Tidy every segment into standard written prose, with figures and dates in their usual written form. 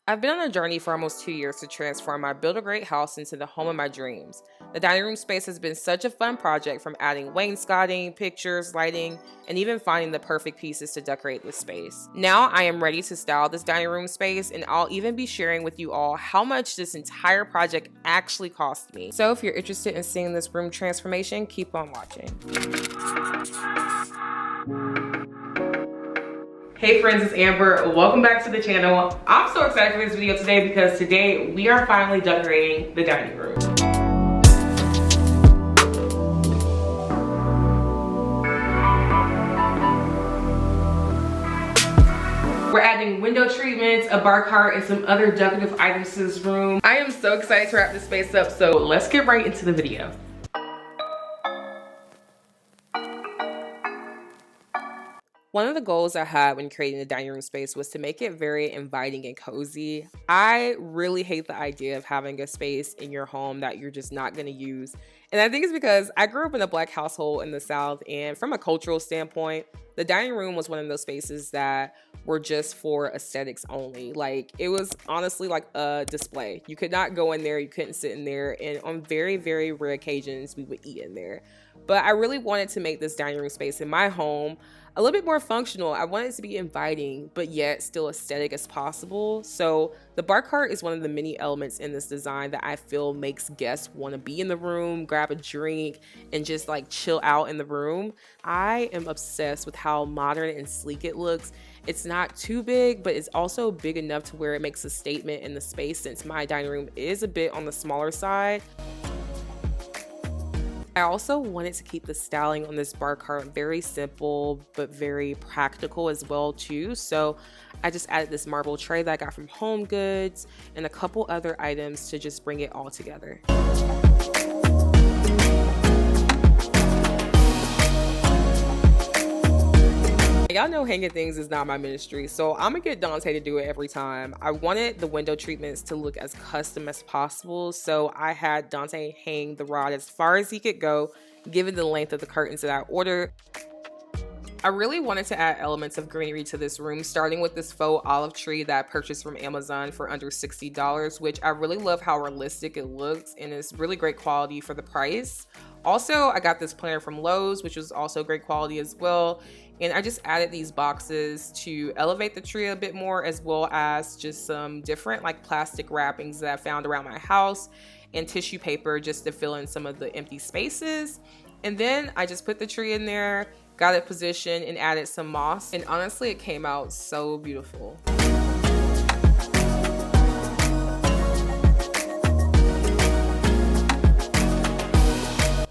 I've been on a journey for almost 2 years to transform my build-a-great house into the home of my dreams. The dining room space has been such a fun project, from adding wainscoting, pictures, lighting, and even finding the perfect pieces to decorate the space. Now I am ready to style this dining room space, and I'll even be sharing with you all how much this entire project actually cost me. So if you're interested in seeing this room transformation, keep on watching. Hey friends, it's Amber. Welcome back to the channel. I'm so excited for this video today because today we are finally decorating the dining room. We're adding window treatments, a bar cart, and some other decorative items to this room. I am so excited to wrap this space up, so let's get right into the video. One of the goals I had when creating the dining room space was to make it very inviting and cozy. I really hate the idea of having a space in your home that you're just not going to use. And I think it's because I grew up in a Black household in the South, and from a cultural standpoint, the dining room was one of those spaces that were just for aesthetics only. Like, it was honestly like a display. You could not go in there, you couldn't sit in there, and on very, very rare occasions, we would eat in there. But I really wanted to make this dining room space in my home a little bit more functional. I wanted it to be inviting, but yet still aesthetic as possible. So the bar cart is one of the many elements in this design that I feel makes guests want to be in the room, grab a drink, and just like chill out in the room. I am obsessed with how modern and sleek it looks. It's not too big, but it's also big enough to where it makes a statement in the space, since my dining room is a bit on the smaller side. I also wanted to keep the styling on this bar cart very simple, but very practical as well too. So I just added this marble tray that I got from HomeGoods and a couple other items to just bring it all together. Y'all know hanging things is not my ministry, so I'm gonna get Dante to do it every time. I wanted the window treatments to look as custom as possible, so I had Dante hang the rod as far as he could go, given the length of the curtains that I ordered. I really wanted to add elements of greenery to this room, starting with this faux olive tree that I purchased from Amazon for under $60, which I really love how realistic it looks, and it's really great quality for the price. Also, I got this planter from Lowe's, which was also great quality as well. And I just added these boxes to elevate the tree a bit more, as well as just some different like plastic wrappings that I found around my house and tissue paper just to fill in some of the empty spaces. And then I just put the tree in there, got it positioned, and added some moss. And honestly, it came out so beautiful.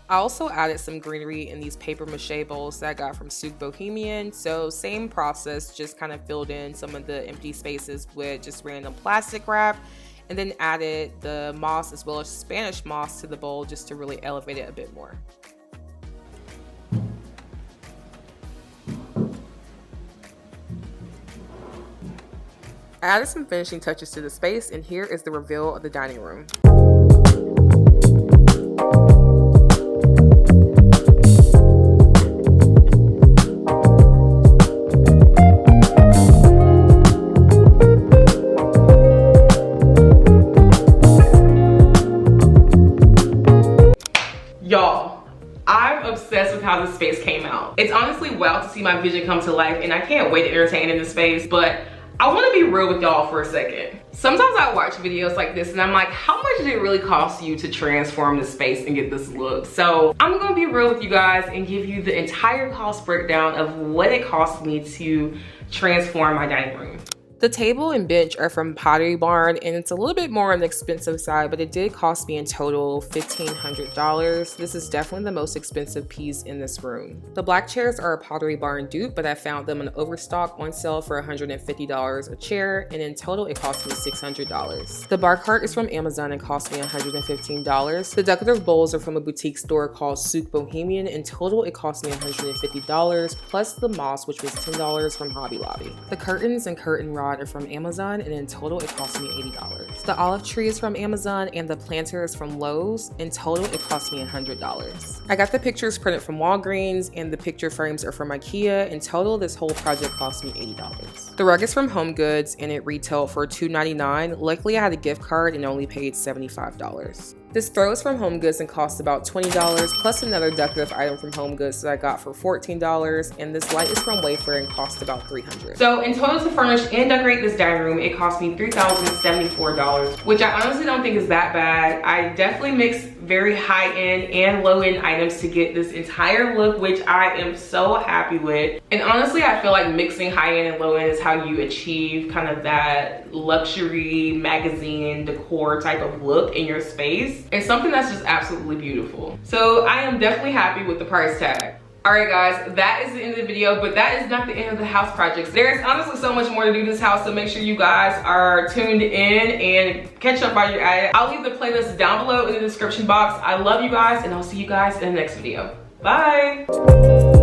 I also added some greenery in these paper mache bowls that I got from Souk Bohemian. So same process, just kind of filled in some of the empty spaces with just random plastic wrap, and then added the moss as well as Spanish moss to the bowl just to really elevate it a bit more. I added some finishing touches to the space, and here is the reveal of the dining room. Y'all, I'm obsessed with how this space came out. It's honestly wild to see my vision come to life, and I can't wait to entertain in this space, but I want to be real with y'all for a second. Sometimes I watch videos like this and I'm like, how much did it really cost you to transform this space and get this look? So I'm gonna be real with you guys and give you the entire cost breakdown of what it cost me to transform my dining room. The table and bench are from Pottery Barn, and it's a little bit more on the expensive side, but it did cost me in total $1,500. This is definitely the most expensive piece in this room. The black chairs are a Pottery Barn dupe, but I found them in overstock on sale for $150 a chair, and in total it cost me $600. The bar cart is from Amazon and cost me $115. The decorative bowls are from a boutique store called Souk Bohemian. In total it cost me $150, plus the moss, which was $10 from Hobby Lobby. The curtains and curtain rods tripod are from Amazon, and in total it cost me $80. The olive tree is from Amazon and the planter is from Lowe's. In total it cost me $100. I got the pictures printed from Walgreens and the picture frames are from IKEA. In total this whole project cost me $80. The rug is from HomeGoods and it retailed for $2.99. Luckily I had a gift card and only paid $75. This throw is from HomeGoods and cost about $20, plus another decorative item from HomeGoods that I got for $14, and this light is from Wayfair and cost about $300. So in total to furnish and decorate this dining room, it cost me $3,074, which I honestly don't think is that bad. I definitely mixed very high-end and low-end items to get this entire look, which I am so happy with. And honestly, I feel like mixing high-end and low-end is how you achieve kind of that luxury magazine decor type of look in your space. It's something that's just absolutely beautiful. So I am definitely happy with the price tag. Alright guys, that is the end of the video, but that is not the end of the house projects. There is honestly so much more to do to this house, so make sure you guys are tuned in and catch up while you're at it. I'll leave the playlist down below in the description box. I love you guys, and I'll see you guys in the next video. Bye!